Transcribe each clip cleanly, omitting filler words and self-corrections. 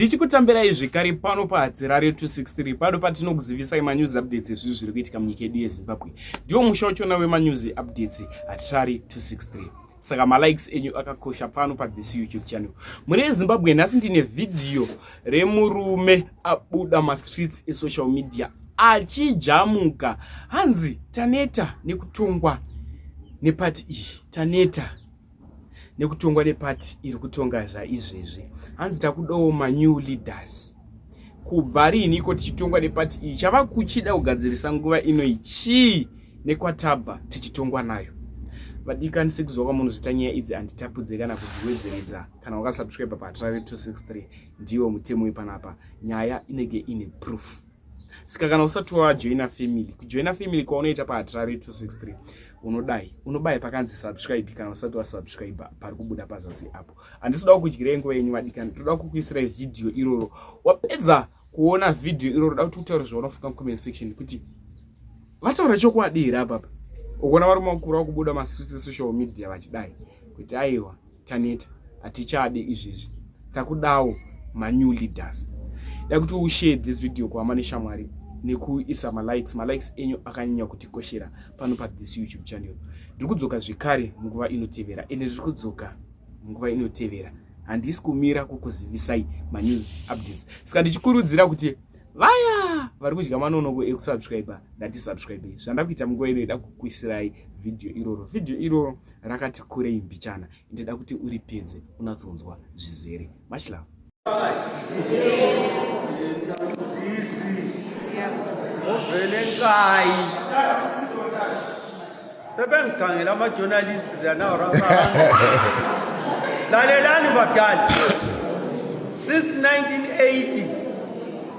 Ndichikutambirai zvekare pano paHadziradio 263 pano patinokuzivisai manews updates ezvinhu zviri kuitika munyika yedu yeZimbabwe. Ndiwo musha wachona wemanews updates Hadhirari 263. Saka malikes enyu akakosha pano pathis YouTube channel. Mune yeZimbabwe nhasi ndine video remurume abuda mastreets esocial media achijamuka hanzi taneta nekutongwa nepati iyi. Taneta nekutongwa nepati iri kutonga zvaizvezvi. Hanzi takudawo manew leaders. Kubva riniko tichitongwa nepati iyi chava kuchida kugadzirisa nguva inoi chii nekwatabva tichitongwa nayo. Vadikani sekuzwa munozvita nyaya idzi handitapudze kana kudziwedzeredza kana wakasubscribe paHadziradio 263 ndiwo mutemo wepanapa. Nyaya inenge ine proof. Saka kana usati wajoina family, kujoina family kwaunoita paHadziradio 263 unobai pakanzi subscribe kana usati wasubscribe pari kubuda pazasi apo. Handisida kukudyira nguva yenyu vadikani, toda kukuisira video iroro. Wapedza kuona video iroro da kuti utaure zvaunofunga mucomment section kuti vataura chokwadi here apa. Ukona vari makuru akubuda mastreets esocial media vachidai kuti aiwa taneta hatichade izvizvi, takudawo manew leaders. Da kuti ushare this video kuhama neshamwari nekuisa malikes enyu akanyanya kutikoshera pano pathis YouTube channel. Ndiri kudzoka zvekare munguva inotevera, ende ndiri kudzoka munguva inotevera. Handisi kumira kukuzivisai manews updates. Saka ndichikurudzira kuti vaya vari kudya manonoko ekusubscribe ndatisubscribe. Zvandakuita munguva ino ida kukuisirai video iroro. Video iroro rakati kurei mbichana, ndida kuti uripedze unatsonzwa zvizere. Much love. Ovelenkai sebengikhangela ama-journalists lalelani badala. Since 1980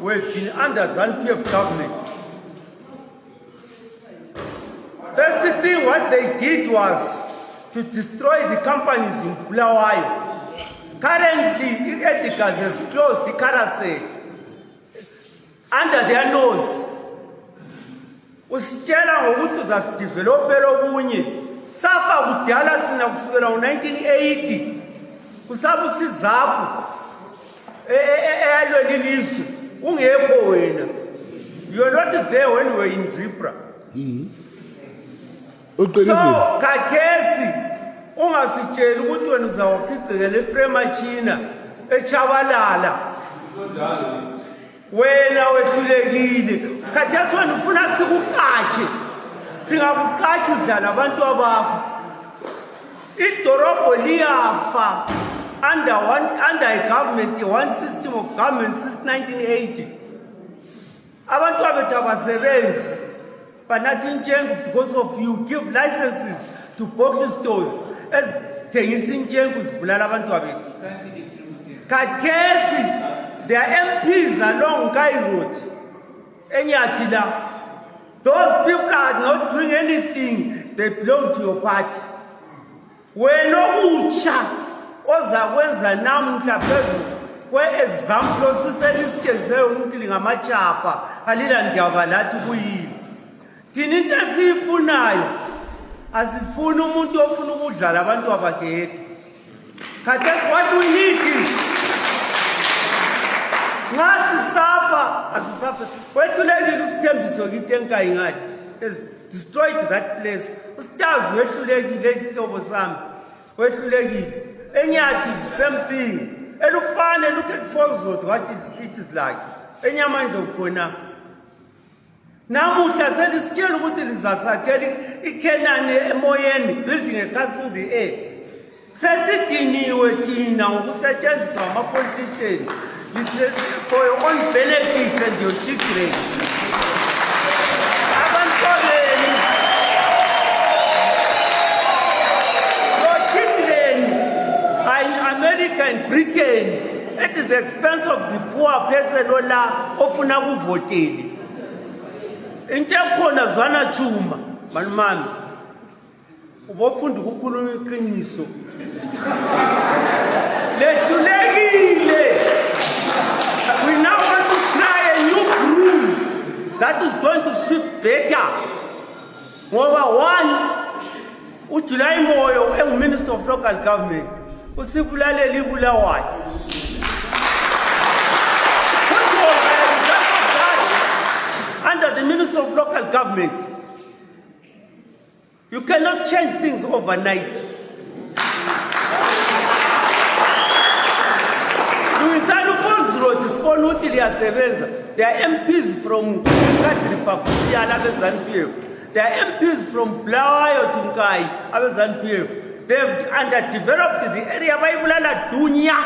we've been under ZANU-PF government. First thing what they did was to destroy the companies in Bulawayo. Currently, Edgar's has closed the Karase under their nose. Usitshela ngokuthi uzasidevelopela okunye. Safa kudala sina kusukela ngo-1980. Usabusizapo eyalweni lizwe ungekho wena. You are not there when we were in Zebra. So kakhesi ungasitsheli ukuthi wena uzawukhicikela efremachina echabalala. Wena wehlulekile. Khathesi wena ufuna sikuqatshe. Singakuqatsha udlala abantu abakho. Idorobho liyafa under a government, one system of government since 1980. Abantu abethu abasebenzi banathi intshengo because of you give licenses to bottle stores ezithengisa intshengo zibulala abantu abethu. Khathesi their MPs along Kai Road, Enyatila, those people are not doing anything, they belong to your party. When ucha ozakwenza namhla phezulu kwe-example osiselisikenzele ukuthi lingamachapha alila ndaba lathi kuyini. Thina into esiyifunayo asifuni umuntu ofuna ukudlala abantu abakhetha. Khathesi what we need is nxa sisafa asisafa wehlulekile usithembiso kithi enkayingadi has destroyed that place. Usitazi wehlulekile isihlobo sami wehlulekile. Enyathi the same thing. Elupane look at Folzot what it is like. Enyamandla khona namuhla selisitshela ukuthi lizasakhela iKenani emoyeni building a castle in the air. Sesidiniwe thina ngokusetshenziswa ngama-politician. It's for your own benefits and your children. Your children are in America and Britain at the expense of the poor person ola ofuna kuvoteli. Into ekhona zwana chuma manumami. Ubofunda ukukhuluma iqiniso. Lehlulekile. We now want to try a new brew that is going to suit better. Number one, uJuly Moyo, Minister of Local Government, usibulalela iBulawayo. government. You cannot change things overnight. Luisano Falls Road is Sponuti Liasevenza. There are MPs from Kadri Pakusiala, ZANU-PF. There are MPs from Blawayo Tunkai, ZANU-PF. They've underdeveloped the area by Bulala Dunya.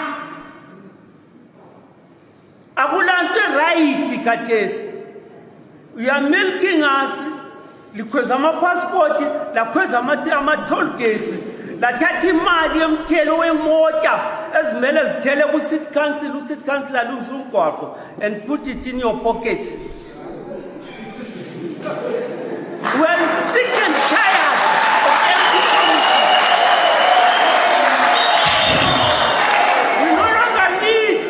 Akulante right Kates. We are milking us. Likweza ma passport, la kweza ma toll gates. La tati mali yomthelo wemoto ezimele zithele ku city council aluze umgwaqo and put it in your pockets. When sick and tired of empty promises, we no longer need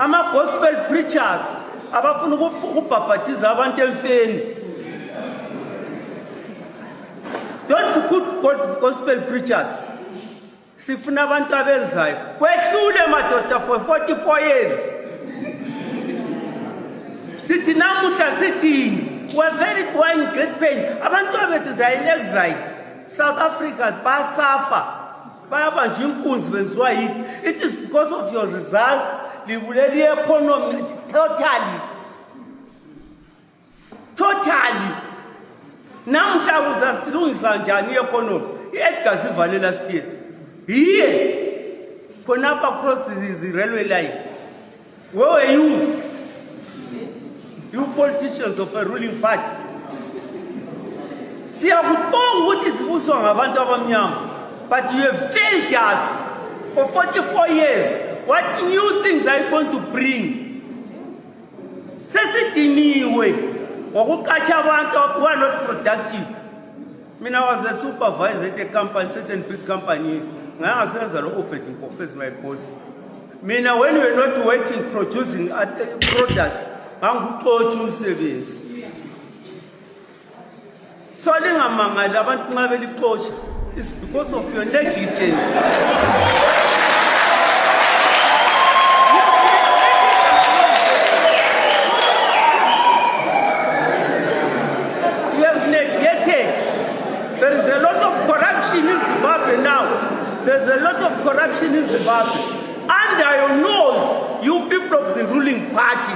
ama-gospel preachers abafuna ukubhabhatiza abantu emfeni. Don't be good gospel preachers. Sifuna abantu abezayo. Kwehlule madoda for 44 years. Sithi namuhla sithi we're in great pain. Abantu abethu they are in exile. South Africa basafa. Bayabanja inkunzi benziwa yini? It is because of your results. Libuleli economy totally. Namhla uzasilungisa njani economy? I-Edgar Sivale last year. Here, Konapa across the railway line. Where were you? You politicians of a ruling party. Siyakubonga ukuthi sibuswa ngabantu abamnyama, but you have failed us for 44 years. What new things are you going to bring? Sesidiniwe. Ngokuqatsha abantu who are not productive. Mina was a supervisor at a company, certain big company. Ngasenza lo operating office my boss. Mina when we were not working producing products, angikuxotsha umsebenzi. So lingamangala abantu nxa belixotsha is because of your negligence. There is a lot of corruption in Zimbabwe now. There's a lot of corruption in Zimbabwe. Under your nose, you people of the ruling party,